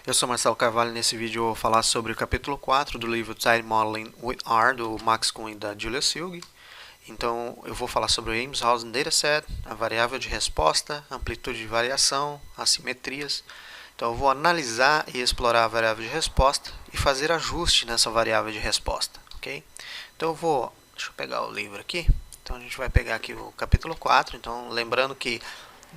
Eu sou Marcelo Carvalho e nesse vídeo eu vou falar sobre o capítulo 4 do livro Tidy Modeling with R, do Max Kuhn e da Julia Silg. Então eu vou falar sobre o Eames-Hausen Dataset, a variável de resposta, amplitude de variação, assimetrias. Então eu vou analisar e explorar a variável de resposta e fazer ajuste nessa variável de resposta, ok? Então deixa eu pegar o livro aqui. Então a gente vai pegar aqui o capítulo 4, então lembrando que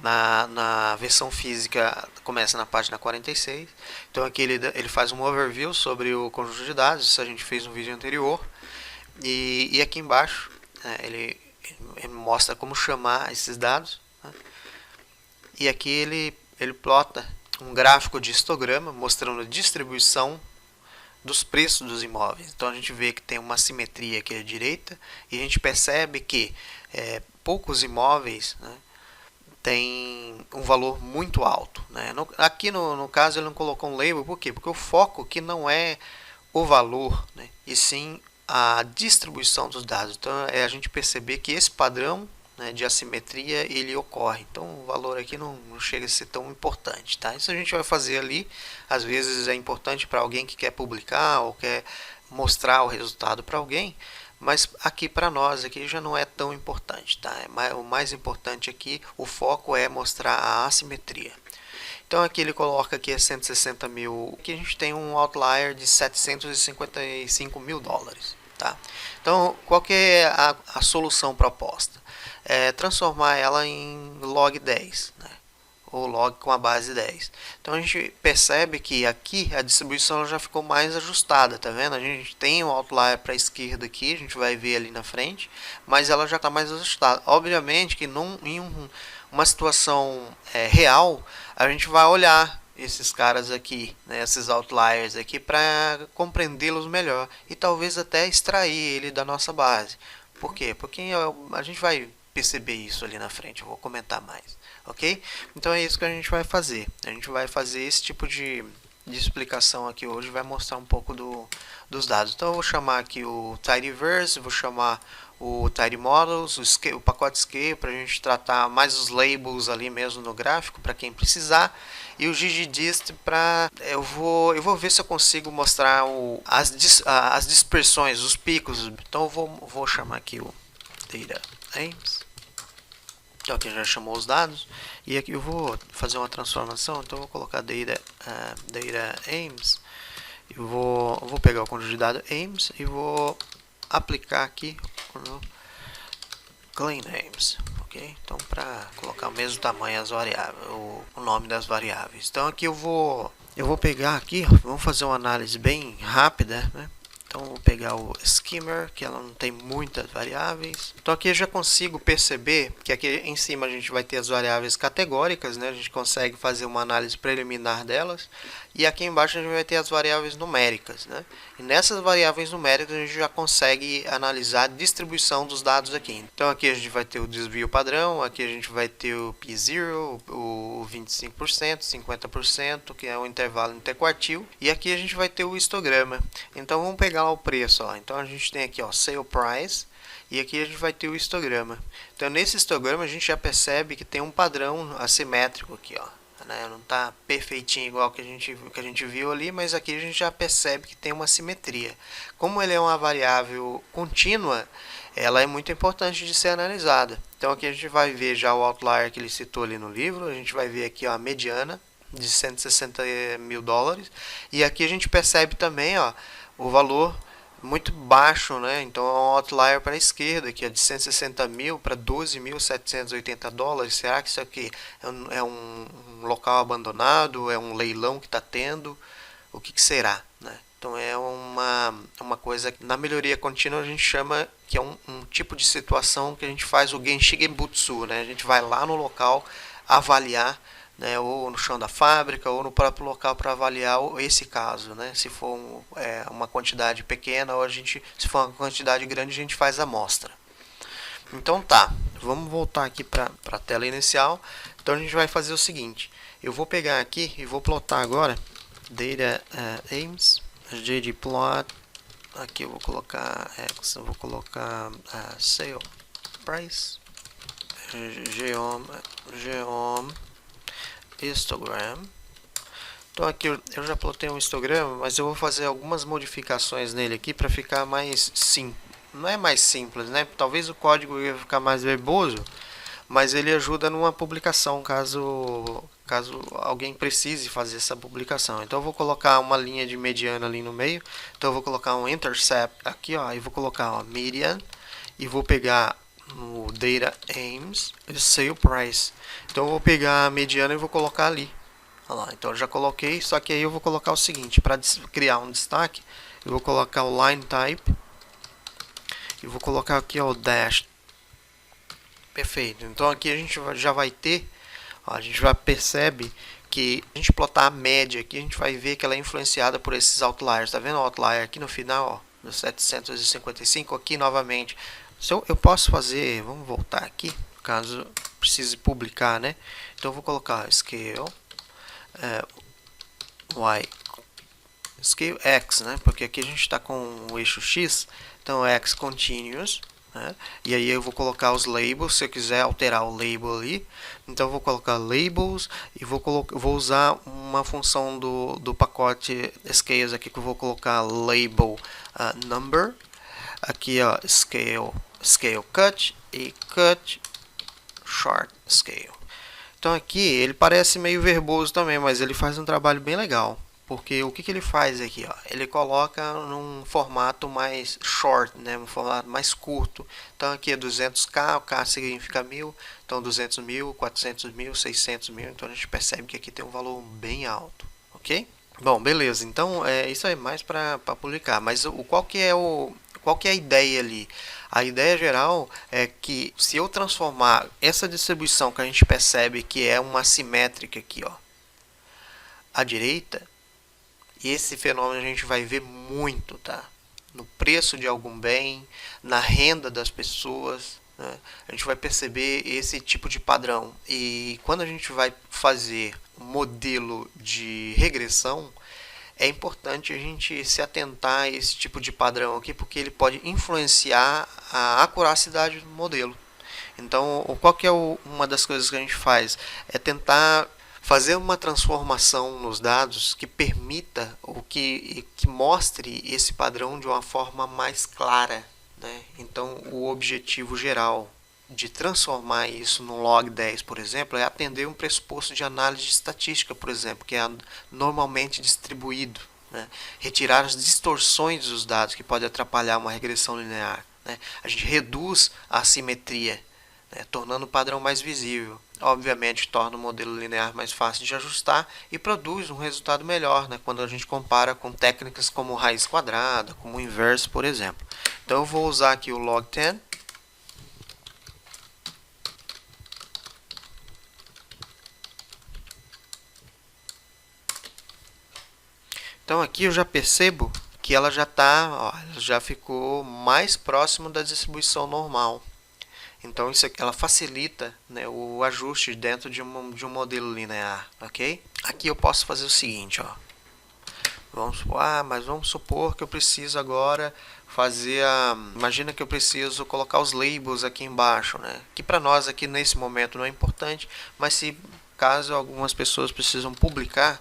na versão física começa na página 46. Então aqui ele faz um overview sobre o conjunto de dados, isso a gente fez no vídeo anterior. E aqui embaixo ele mostra como chamar esses dados, né? E aqui ele plota um gráfico de histograma mostrando a distribuição dos preços dos imóveis. Então a gente vê que tem uma simetria aqui à direita e a gente percebe que poucos imóveis, né, tem um valor muito alto, né? Aqui no caso ele não colocou um label, por quê? Porque o foco aqui não é o valor, né, e sim a distribuição dos dados. Então é a gente perceber que esse padrão, né, de assimetria ele ocorre. Então o valor aqui não chega a ser tão importante, tá? Isso a gente vai fazer ali. Às vezes é importante para alguém que quer publicar ou quer mostrar o resultado para alguém, mas aqui para nós aqui já não é tão importante, tá? O mais importante aqui, o foco é mostrar a assimetria. Então aqui ele coloca aqui 160 mil, aqui a gente tem um outlier de 755 mil dólares, tá? Então qual que é a solução proposta? É transformar ela em log 10, né? Ou log com a base 10. Então a gente percebe que aqui a distribuição já ficou mais ajustada, tá vendo? A gente tem um outlier para a esquerda aqui, a gente vai ver ali na frente, mas ela já está mais ajustada. Obviamente que em uma situação real, a gente vai olhar esses caras aqui, né, esses outliers aqui, para compreendê-los melhor e talvez até extrair ele da nossa base. Por quê? Porque a gente vai perceber isso ali na frente, eu vou comentar mais, ok? Então é isso que a gente vai fazer. A gente vai fazer esse tipo de explicação aqui hoje, vai mostrar um pouco dos dados. Então eu vou chamar aqui o Tidyverse, vou chamar o Tidy Models, o pacote Scale para a gente tratar mais os labels ali mesmo no gráfico para quem precisar, e o ggdist para eu vou ver se eu consigo mostrar as dispersões, os picos. Então eu vou chamar aqui o Data Aims. Então aqui já chamou os dados e aqui eu vou fazer uma transformação. Então eu vou colocar data aims. Eu vou pegar o conjunto de dados aims e vou aplicar aqui no clean aims, ok? Então para colocar o mesmo tamanho as variáveis, o nome das variáveis. Então aqui eu vou pegar aqui, vamos fazer uma análise bem rápida, né? Então vou pegar o skimmer, que ela não tem muitas variáveis. Então aqui eu já consigo perceber que aqui em cima a gente vai ter as variáveis categóricas, né? A gente consegue fazer uma análise preliminar delas. E aqui embaixo a gente vai ter as variáveis numéricas, né? E nessas variáveis numéricas a gente já consegue analisar a distribuição dos dados aqui. Então aqui a gente vai ter o desvio padrão, aqui a gente vai ter o P0, o 25%, 50%, que é o intervalo interquartil. E aqui a gente vai ter o histograma. Então vamos pegar lá o preço, ó. Então a gente tem aqui, ó, sale price, e aqui a gente vai ter o histograma. Então nesse histograma a gente já percebe que tem um padrão assimétrico aqui, ó, né? Não está perfeitinho igual que a gente viu ali, mas aqui a gente já percebe que tem uma simetria. Como ele é uma variável contínua, ela é muito importante de ser analisada. Então aqui a gente vai ver já o outlier que ele citou ali no livro, a gente vai ver aqui, ó, a mediana de 160 mil dólares, e aqui a gente percebe também, ó, o valor muito baixo, né? Então é um outlier para a esquerda, que é de 160 mil para 12.780 dólares. Será que isso aqui é um local abandonado? É um leilão que está tendo? O que será, né? Então é uma coisa que na melhoria contínua a gente chama que é um tipo de situação que a gente faz o Genshigenbutsu, né? A gente vai lá no local avaliar, né, ou no chão da fábrica ou no próprio local para avaliar esse caso, né? Se for uma quantidade pequena ou se for uma quantidade grande, a gente faz a amostra. Então tá, vamos voltar aqui para a tela inicial. Então a gente vai fazer o seguinte, eu vou pegar aqui e vou plotar agora data aims, ggplot. Aqui eu vou colocar sale price, geom histogram. Então aqui eu já plotei um histograma, mas eu vou fazer algumas modificações nele aqui para ficar mais simples. Não é mais simples, né? Talvez o código ia ficar mais verboso, mas ele ajuda numa publicação caso alguém precise fazer essa publicação. Então eu vou colocar uma linha de mediana ali no meio. Então eu vou colocar um intercept aqui, ó, e vou colocar ó, median e vou pegar no data aims e sale price. Então eu vou pegar a mediana e vou colocar ali. Olha lá, então eu já coloquei, só que aí eu vou colocar o seguinte, para criar um destaque, eu vou colocar o line type e vou colocar aqui ó, o dash. Perfeito. Então aqui a gente já vai ter, ó, a gente já percebe que a gente plotar a média aqui, a gente vai ver que ela é influenciada por esses outliers. Tá vendo o outlier aqui no final, ó, do 755 aqui novamente. Se eu posso fazer, vamos voltar aqui, caso precise publicar, né? Então eu vou colocar scale y scale x, né? Porque aqui a gente está com o eixo x, então x continuous, né? E aí eu vou colocar os labels, se eu quiser alterar o label ali, então eu vou colocar labels e vou usar uma função do pacote scales aqui que eu vou colocar label number, aqui ó, scale cut e cut short scale. Então aqui ele parece meio verboso também, mas ele faz um trabalho bem legal. Porque o que ele faz aqui? Ó? Ele coloca num formato mais short, né? Um formato mais curto. Então aqui é 200k, o K significa 1000, então 200 mil, 400 mil, 600 mil. Então a gente percebe que aqui tem um valor bem alto, ok? Bom, beleza. Então isso é mais para publicar. Mas qual que é a ideia ali? A ideia geral é que se eu transformar essa distribuição que a gente percebe que é uma assimétrica aqui, ó, à direita, e esse fenômeno a gente vai ver muito, tá? No preço de algum bem, na renda das pessoas, né? A gente vai perceber esse tipo de padrão. E quando a gente vai fazer um modelo de regressão, é importante a gente se atentar a esse tipo de padrão aqui, porque ele pode influenciar a acuracidade do modelo. Então, qual que é uma das coisas que a gente faz? É tentar fazer uma transformação nos dados que permita ou que mostre esse padrão de uma forma mais clara, né? Então, o objetivo geral de transformar isso no log 10, por exemplo, é atender um pressuposto de análise estatística, por exemplo, que é normalmente distribuído, né? Retirar as distorções dos dados que pode atrapalhar uma regressão linear, né? A gente reduz a assimetria, né? Tornando o padrão mais visível. Obviamente torna o modelo linear mais fácil de ajustar e produz um resultado melhor, né? Quando a gente compara com técnicas como raiz quadrada, como o inverso, por exemplo. Então eu vou usar aqui o log 10. Então aqui eu já percebo que ela já já ficou mais próximo da distribuição normal. Então isso aqui, ela facilita, né, o ajuste dentro de um modelo linear, ok? Aqui eu posso fazer o seguinte, ó. Mas vamos supor que eu preciso agora fazer imagina que eu preciso colocar os labels aqui embaixo, né? Que para nós aqui nesse momento não é importante, mas se caso algumas pessoas precisam publicar,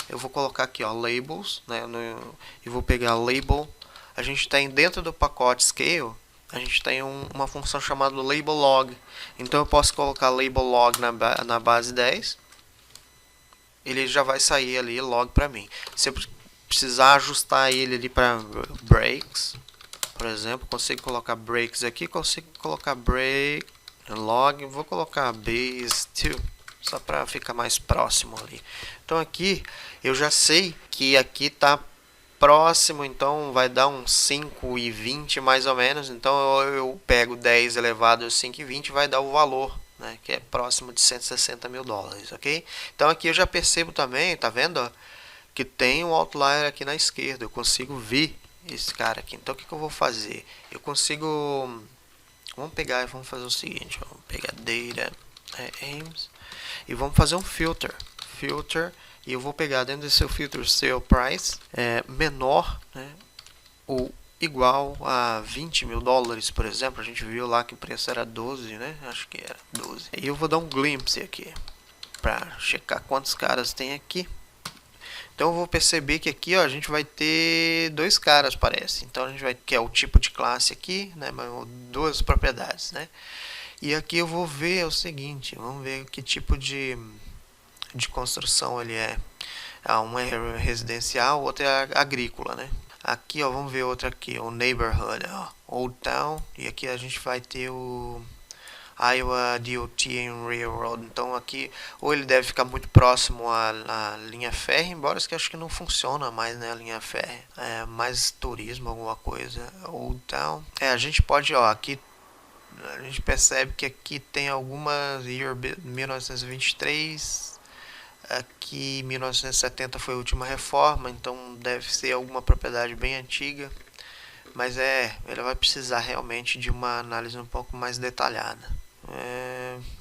eu vou colocar aqui, ó, labels, né, e vou pegar label. A gente tem dentro do pacote scale, a gente tem uma função chamada label log. Então eu posso colocar label log na base 10. Ele já vai sair ali log para mim. Se eu precisar ajustar ele ali para breaks, por exemplo, consigo colocar breaks aqui, consigo colocar break log, vou colocar base 2. Só para ficar mais próximo ali. Então aqui eu já sei que aqui está próximo, então vai dar uns 5,20 mais ou menos. Então eu pego 10 elevado a 5,20 vai dar o valor, né, que é próximo de 160 mil dólares, ok? Então aqui eu já percebo também, tá vendo, ó, que tem um outlier aqui na esquerda. Eu consigo ver esse cara aqui. Então o que eu vou fazer? Eu consigo... Vamos pegar e vamos fazer o seguinte. Vamos pegar data aims e vamos fazer um filter, e eu vou pegar dentro desse filter sale price menor, né, ou igual a 20 mil dólares, por exemplo. A gente viu lá que o preço era 12, né? Acho que era 12. E eu vou dar um glimpse aqui para checar quantos caras tem aqui. Então eu vou perceber que aqui, ó, a gente vai ter dois caras, parece. Então a gente vai, que é o tipo de classe aqui, né, duas propriedades, né? E aqui eu vou ver o seguinte, vamos ver que tipo de construção ele é. Um é residencial, outro é agrícola, né? Aqui, ó, vamos ver outro aqui, o neighborhood, ó, Old Town, e aqui a gente vai ter o Iowa DOT and Railroad. Então aqui, ou ele deve ficar muito próximo à linha férrea, embora isso que acho que não funciona mais, né, a linha férrea. É mais turismo, alguma coisa. Old Town. A gente pode, ó, aqui a gente percebe que aqui tem algumas year 1923. Aqui 1970 foi a última reforma, então deve ser alguma propriedade bem antiga, mas ele vai precisar realmente de uma análise um pouco mais detalhada.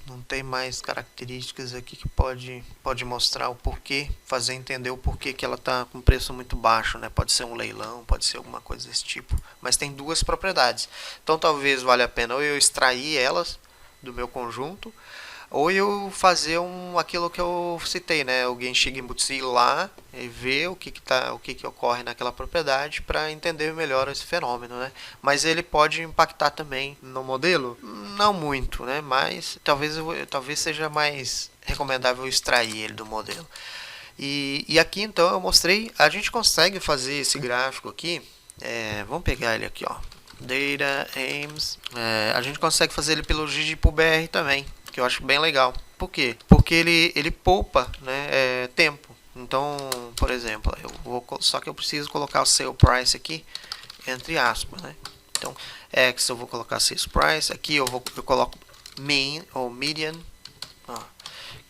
Não tem mais características aqui que pode mostrar o porquê, fazer entender o porquê que ela está com preço muito baixo, né? Pode ser um leilão, pode ser alguma coisa desse tipo, mas tem duas propriedades, então talvez valha a pena ou eu extrair elas do meu conjunto, ou eu fazer aquilo que eu citei, né? O Genshin Gibutsu lá e ver o que ocorre naquela propriedade para entender melhor esse fenômeno, né? Mas ele pode impactar também no modelo? Não muito, né? Mas talvez seja mais recomendável extrair ele do modelo. E aqui então eu mostrei, a gente consegue fazer esse gráfico aqui. Vamos pegar ele aqui, ó. Data Aims. A gente consegue fazer ele pelo ggplot também, que eu acho bem legal. Por quê? Porque ele poupa, né, tempo. Então, por exemplo, só que eu preciso colocar o sale price aqui entre aspas, né? Então, X eu vou colocar sales price, aqui eu coloco mean ou median, ó,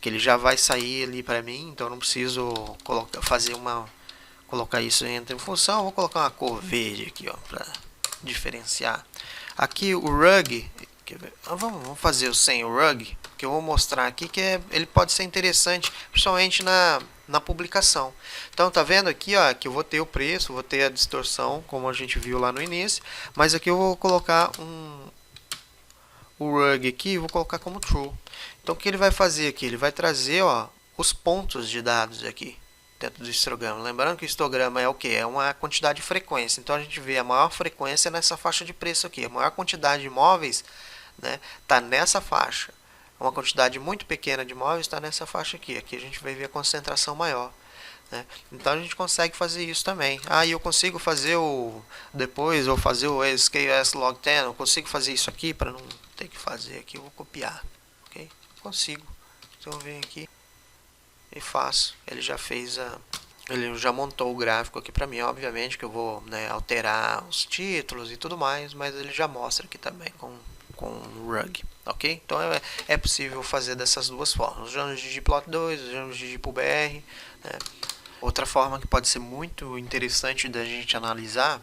que ele já vai sair ali para mim, então eu não preciso colocar isso entre função. Eu vou colocar uma cor verde aqui, ó, para diferenciar. Aqui o rug, vamos fazer o sem o rug, que eu vou mostrar aqui que ele pode ser interessante, principalmente na publicação. Então tá vendo aqui, ó, que eu vou ter o preço, vou ter a distorção, como a gente viu lá no início, mas aqui eu vou colocar o rug aqui e vou colocar como true. Então o que ele vai fazer aqui? Ele vai trazer, ó, os pontos de dados aqui dentro do histograma. Lembrando que o histograma é o que? É uma quantidade de frequência. Então a gente vê a maior frequência nessa faixa de preço aqui. A maior quantidade de imóveis, né, está nessa faixa. Uma quantidade muito pequena de imóveis está nessa faixa aqui. Aqui a gente vai ver a concentração maior, né? Então a gente consegue fazer isso também. E eu consigo fazer depois ou fazer o SKS log 10. Eu consigo fazer isso aqui para não ter que fazer aqui. Eu vou copiar, ok? Consigo. Então eu venho aqui e faço. Ele já fez ele já montou o gráfico aqui para mim. Obviamente que eu vou, né, alterar os títulos e tudo mais, mas ele já mostra aqui também com o rug, ok? Então é possível fazer dessas duas formas, usando o ggplot2, usando o ggplotbr, né? Outra forma que pode ser muito interessante da gente analisar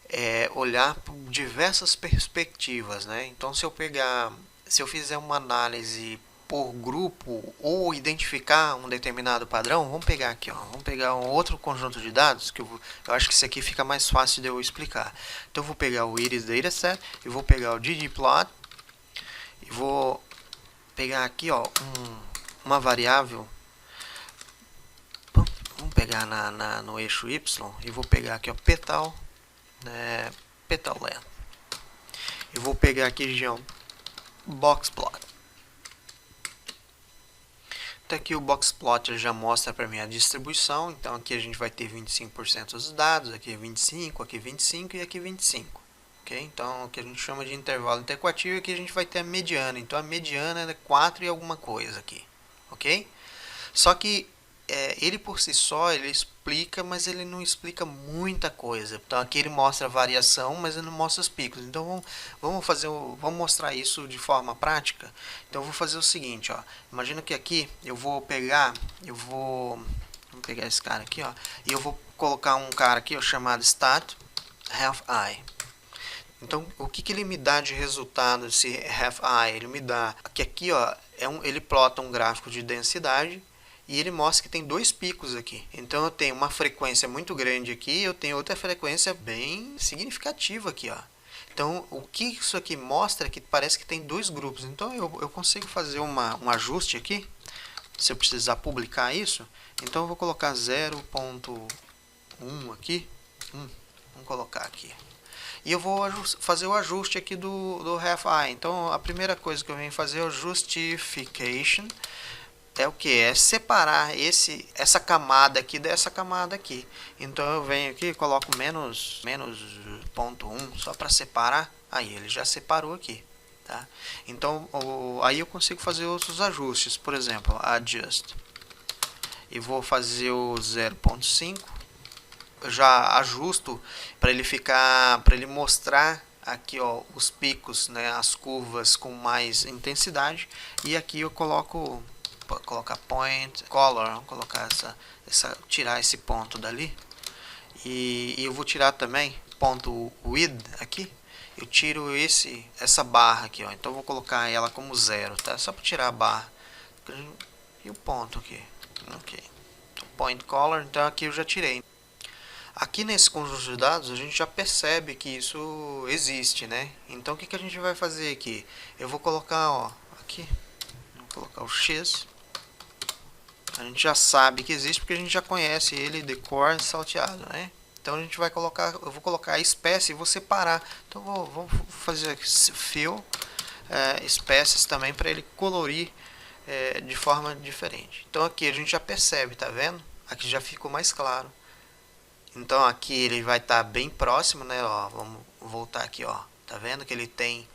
é olhar por diversas perspectivas, né? Então se eu fizer uma análise por grupo ou identificar um determinado padrão, vamos pegar aqui, ó, vamos pegar um outro conjunto de dados que eu acho que isso aqui fica mais fácil de eu explicar. Então eu vou pegar o iris dataset e vou pegar o ggplot e vou pegar aqui, ó, uma variável. Vamos pegar no eixo y e vou pegar aqui, ó, petal, né, petal length. Eu vou pegar aqui região boxplot. Então aqui o boxplot já mostra para mim a distribuição. Então aqui a gente vai ter 25% dos dados, aqui é 25, aqui 25 e aqui 25. Okay? Então o que a gente chama de intervalo interquartil, e aqui a gente vai ter a mediana. Então a mediana é 4 e alguma coisa aqui, ok? Só que ele por si só ele explica, mas ele não explica muita coisa. Então aqui ele mostra a variação, mas ele não mostra os picos. Então vamos mostrar isso de forma prática. Então eu vou fazer o seguinte, ó. Imagina que aqui vamos pegar esse cara aqui, ó, e eu vou colocar um cara aqui, ó, chamado stat half i. Então o que ele me dá de resultado esse half i? Ele me dá que aqui, ó, ele plota um gráfico de densidade. E ele mostra que tem dois picos aqui. Então eu tenho uma frequência muito grande aqui, eu tenho outra frequência bem significativa aqui, ó. Então o que isso aqui mostra é que parece que tem dois grupos. Então eu consigo fazer um ajuste aqui. se eu precisar publicar isso. Então eu vou colocar 0.1 aqui. Vamos colocar aqui. E eu vou fazer o ajuste aqui do ref-i. Então a primeira coisa que eu venho fazer é o justification. É o que? É separar essa camada aqui dessa camada aqui. Então eu venho aqui e coloco menos 0.1 só para separar. Aí ele já separou aqui. Tá? Então aí eu consigo fazer outros ajustes. Por exemplo, adjust. E vou fazer o 0.5. Eu já ajusto para ele ficar, para ele mostrar aqui, ó, os picos, né, as curvas com mais intensidade. E aqui eu coloco, vou colocar point color, vou colocar tirar esse ponto dali. E eu vou tirar também ponto width aqui. Eu tiro essa barra aqui, ó. Então eu vou colocar ela como 0, tá? Só para tirar a barra. E o ponto aqui. OK. Então, point color, então aqui eu já tirei. Aqui nesse conjunto de dados a gente já percebe que isso existe, né? Então o que a gente vai fazer aqui? Eu vou colocar, ó, aqui, vou colocar o X. A gente já sabe que existe porque a gente já conhece ele de cor salteado, né? Então a gente vai colocar, eu vou colocar a espécie e vou separar. Então vou fazer aqui fill espécies também para ele colorir de forma diferente. Então aqui a gente já percebe, tá vendo? Aqui já ficou mais claro. Então aqui ele vai estar bem próximo, né? Ó, vamos voltar aqui, ó. Tá vendo que ele tem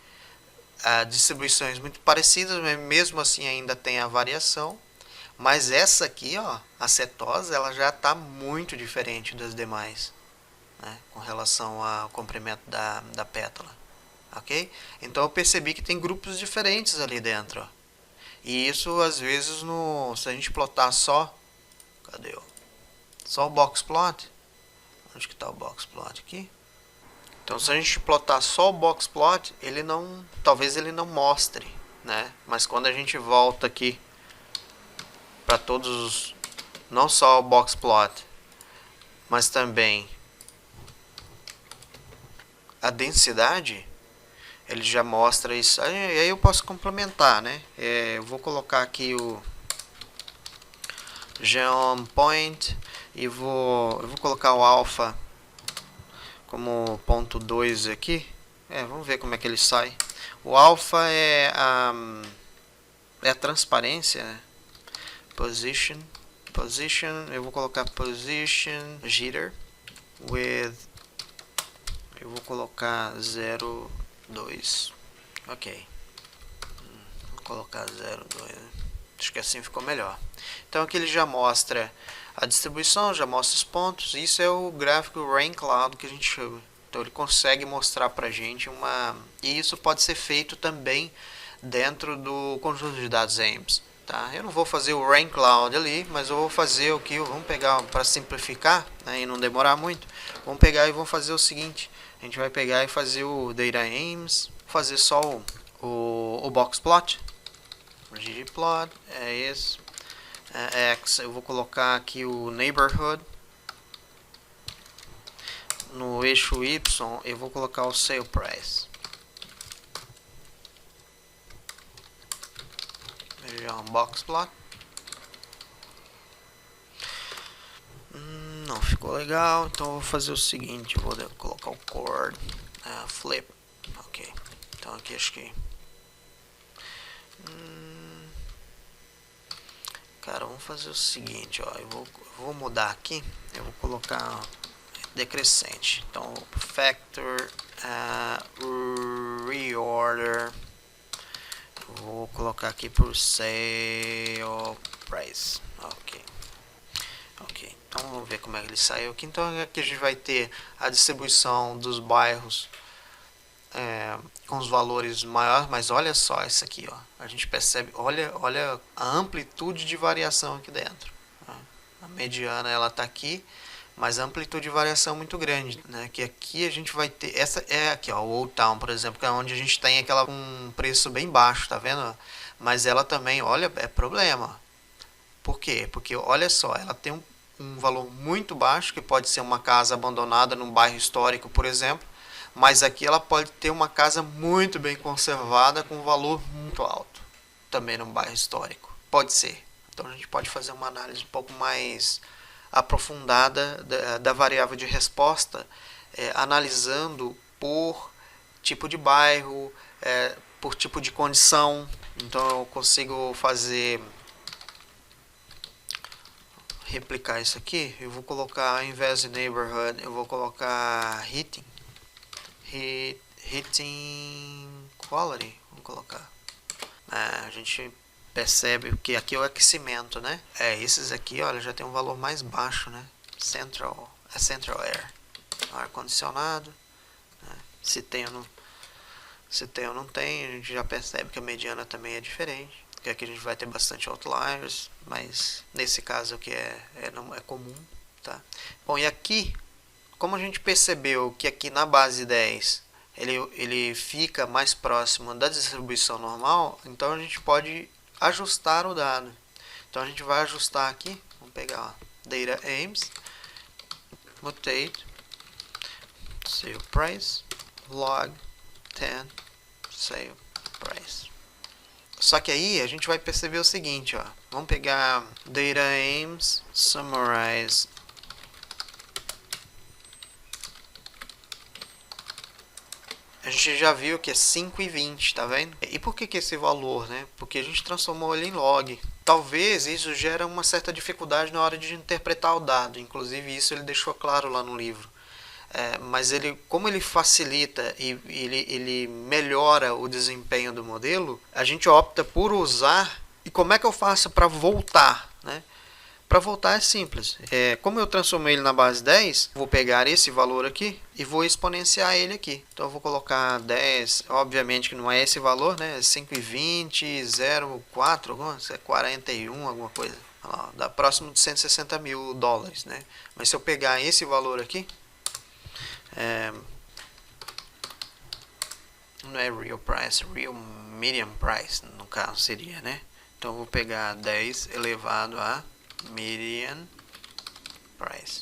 distribuições muito parecidas, mas mesmo assim ainda tem a variação. Mas essa aqui, ó, a setosa, ela já está muito diferente das demais, né? Com relação ao comprimento da pétala, ok? Então eu percebi que tem grupos diferentes ali dentro, ó. E isso às vezes se a gente plotar só, cadê? Só o box plot. Onde que está o box plot aqui? Então se a gente plotar só o box plot, talvez ele não mostre, né? Mas quando a gente volta aqui para todos, não só o box plot, mas também a densidade, ele já mostra isso. Aí eu posso complementar, né? Eu vou colocar aqui o geom point e eu vou colocar o alpha como ponto 2 aqui. Vamos ver como é que ele sai. O alpha é a transparência, né? Position, eu vou colocar position jitter with, eu vou colocar 0,2. ok, vou colocar 0,2. Acho que assim ficou melhor. Então aqui ele já mostra a distribuição, já mostra os pontos. Isso é o gráfico Rain Cloud que a gente chama. Então ele consegue mostrar pra gente e isso pode ser feito também dentro do conjunto de dados AIMS. Tá? Eu não vou fazer o Rain Cloud ali, mas eu vou fazer o que vamos pegar para simplificar, né, e não demorar muito. Vamos pegar e vamos fazer o seguinte: a gente vai pegar e fazer o Data AIMS, fazer só o box plot, o ggplot, esse. X, eu vou colocar aqui o neighborhood. No eixo Y eu vou colocar o sale price. Região box plot. Não ficou legal, então eu vou fazer o seguinte: eu vou colocar o chord flip. Ok, então aqui acho que cara, vamos fazer o seguinte, ó, eu vou mudar aqui, eu vou colocar decrescente. Então factor reorder, vou colocar aqui por sale price. Ok, então vamos ver como é que ele saiu aqui. Então aqui a gente vai ter a distribuição dos bairros com os valores maiores, mas olha só isso aqui, ó. A gente percebe, olha a amplitude de variação aqui dentro. A mediana ela está aqui, mas a amplitude de variação é muito grande, né? Que aqui a gente vai ter, essa é aqui, ó, o Old Town, por exemplo, que é onde a gente tem aquela um preço bem baixo, tá vendo? Mas ela também, olha, é problema. Por quê? Porque olha só, ela tem um valor muito baixo, que pode ser uma casa abandonada num bairro histórico, por exemplo. Mas aqui ela pode ter uma casa muito bem conservada com um valor muito alto, também num bairro histórico. Pode ser. Então a gente pode fazer uma análise um pouco mais aprofundada da variável de resposta, analisando por tipo de bairro, por tipo de condição. Então eu consigo replicar isso aqui. Eu vou colocar, ao invés de neighborhood, eu vou colocar heating quality. Vamos colocar. A gente percebe que aqui é o aquecimento, né? Esses aqui, olha, já tem um valor mais baixo, né? Central Air, ar condicionado, né? Se tem ou não tem, a gente já percebe que a mediana também é diferente, porque aqui a gente vai ter bastante outliers, mas nesse caso aqui não é comum, tá? Bom, e aqui, como a gente percebeu que aqui na base 10 ele fica mais próximo da distribuição normal, então a gente pode ajustar o dado. Então a gente vai ajustar aqui, vamos pegar ó, Data Aims, Mutate, Sale Price, Log 10, Sale Price. Só que aí a gente vai perceber o seguinte, ó, vamos pegar Data Aims, Summarize, a gente já viu que é 5,20, tá vendo? E por que esse valor, né? Porque a gente transformou ele em log. Talvez isso gere uma certa dificuldade na hora de interpretar o dado. Inclusive isso ele deixou claro lá no livro. Mas como ele facilita e ele melhora o desempenho do modelo, a gente opta por usar. E como é que eu faço para voltar, né? Para voltar é simples. Como eu transformei ele na base 10, vou pegar esse valor aqui e vou exponenciar ele aqui. Então eu vou colocar 10, obviamente que não é esse valor, né? 5,20, 0,4, 41, alguma coisa. Lá, dá próximo de 160 mil dólares, né? Mas se eu pegar esse valor aqui, não é real price, real median price, no caso seria, né? Então eu vou pegar 10 elevado a median price.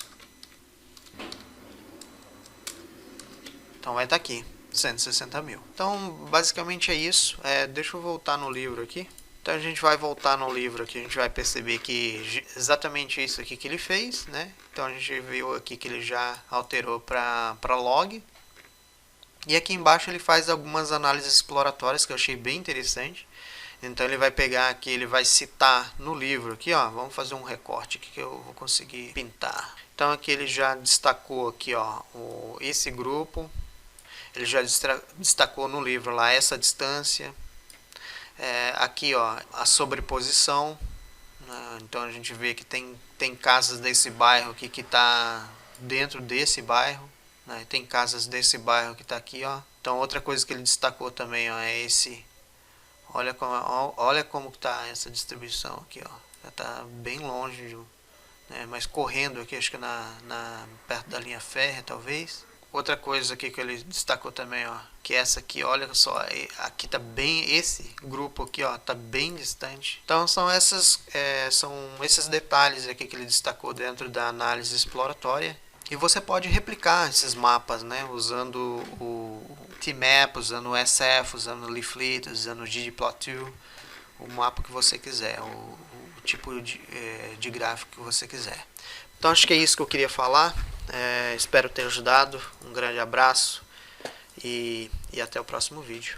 Então vai estar aqui, 160 mil. Então basicamente é isso. Deixa eu voltar no livro aqui. Então a gente vai voltar no livro aqui, a gente vai perceber que exatamente isso aqui que ele fez, né? Então a gente viu aqui que ele já alterou para log. E aqui embaixo ele faz algumas análises exploratórias que eu achei bem interessante. Então ele vai pegar aqui, ele vai citar no livro aqui, ó, vamos fazer um recorte aqui que eu vou conseguir pintar. Então aqui ele já destacou aqui, ó, esse grupo, ele já destacou no livro lá essa distância. Aqui, ó, a sobreposição, né? Então a gente vê que tem casas desse bairro aqui que está dentro desse bairro, né? Tem casas desse bairro que está aqui, ó. Então outra coisa que ele destacou também, ó, é esse. Olha como está essa distribuição aqui, ó. Já está bem longe, né? Mas correndo aqui, acho que perto da linha férrea, talvez. Outra coisa aqui que ele destacou também, ó, que essa aqui, olha só, aqui tá bem, esse grupo aqui, ó, tá bem distante. Então são esses detalhes aqui que ele destacou dentro da análise exploratória. E você pode replicar esses mapas, né, usando o Tmap, usando o SF, usando o Leaflet, usando o ggplot2, o mapa que você quiser, o tipo de gráfico que você quiser. Então acho que é isso que eu queria falar. Espero ter ajudado. Um grande abraço e até o próximo vídeo.